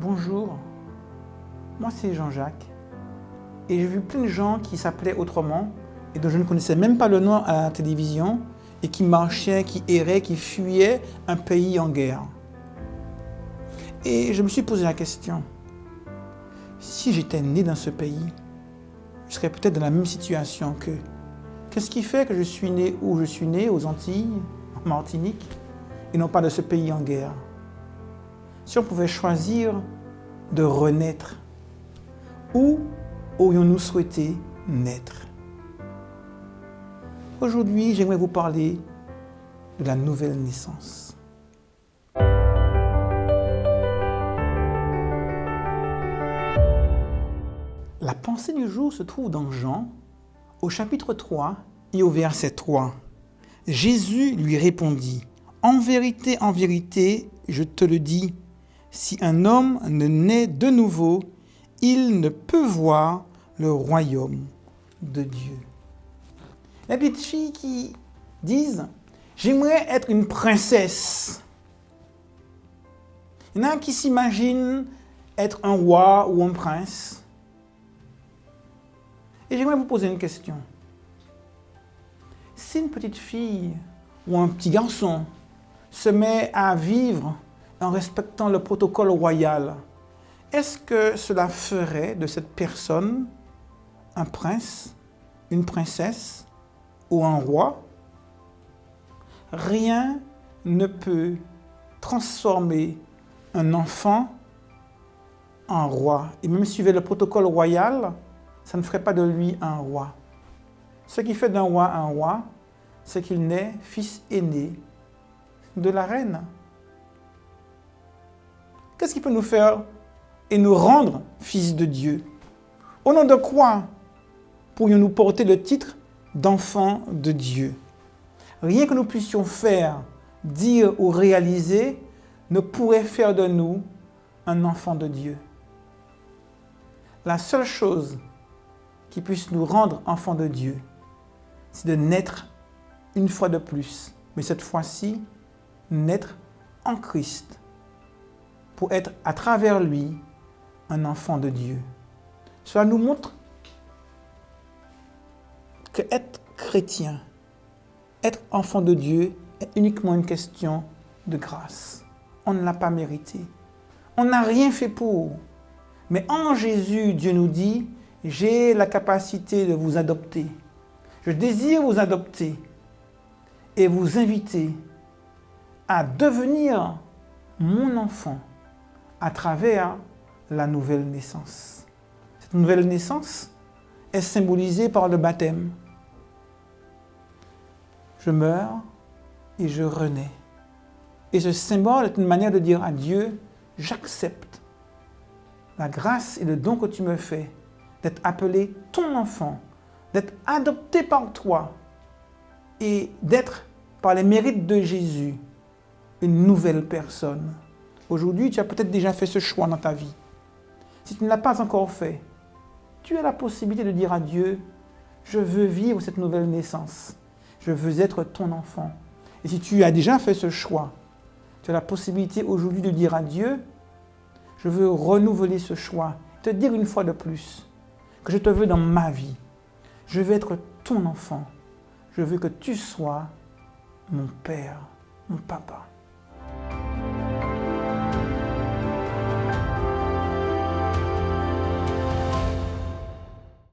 Bonjour, moi c'est Jean-Jacques et j'ai vu plein de gens qui s'appelaient autrement et dont je ne connaissais même pas le nom à la télévision et qui marchaient, qui erraient, qui fuyaient un pays en guerre. Et je me suis posé la question, si j'étais né dans ce pays, je serais peut-être dans la même situation qu'eux. Qu'est-ce qui fait que je suis né où je suis né, aux Antilles, en Martinique, et non pas de ce pays en guerre? Si on pouvait choisir de renaître, où aurions-nous souhaité naître? Aujourd'hui, j'aimerais vous parler de la nouvelle naissance. La pensée du jour se trouve dans Jean, au chapitre 3 et au verset 3. Jésus lui répondit, « En vérité, je te le dis, si un homme ne naît de nouveau, il ne peut voir le royaume de Dieu. » Les petites filles qui disent « J'aimerais être une princesse ». Il y en a qui s'imaginent être un roi ou un prince. Et j'aimerais vous poser une question. Si une petite fille ou un petit garçon se met à vivre en respectant le protocole royal, est-ce que cela ferait de cette personne un prince, une princesse ou un roi? Rien ne peut transformer un enfant en roi. Et même suivre le protocole royal, ça ne ferait pas de lui un roi. Ce qui fait d'un roi, c'est qu'il naît fils aîné de la reine. Qu'est-ce qui peut nous faire et nous rendre fils de Dieu? Au nom de quoi pourrions-nous porter le titre d'enfant de Dieu? Rien que nous puissions faire, dire ou réaliser ne pourrait faire de nous un enfant de Dieu. La seule chose qui puisse nous rendre enfants de Dieu, c'est de naître une fois de plus, mais cette fois-ci, naître en Christ, pour être à travers lui un enfant de Dieu. Cela nous montre que être chrétien, être enfant de Dieu est uniquement une question de grâce. On ne l'a pas mérité. On n'a rien fait pour. Mais en Jésus, Dieu nous dit, j'ai la capacité de vous adopter. Je désire vous adopter et vous inviter à devenir mon enfant à travers la nouvelle naissance. Cette nouvelle naissance est symbolisée par le baptême. Je meurs et je renais. Et ce symbole est une manière de dire à Dieu, j'accepte la grâce et le don que tu me fais d'être appelé ton enfant, d'être adopté par toi et d'être, par les mérites de Jésus, une nouvelle personne. Aujourd'hui, tu as peut-être déjà fait ce choix dans ta vie. Si tu ne l'as pas encore fait, tu as la possibilité de dire à Dieu, je veux vivre cette nouvelle naissance. Je veux être ton enfant. Et si tu as déjà fait ce choix, tu as la possibilité aujourd'hui de dire à Dieu, je veux renouveler ce choix, te dire une fois de plus que je te veux dans ma vie. Je veux être ton enfant. Je veux que tu sois mon père, mon papa.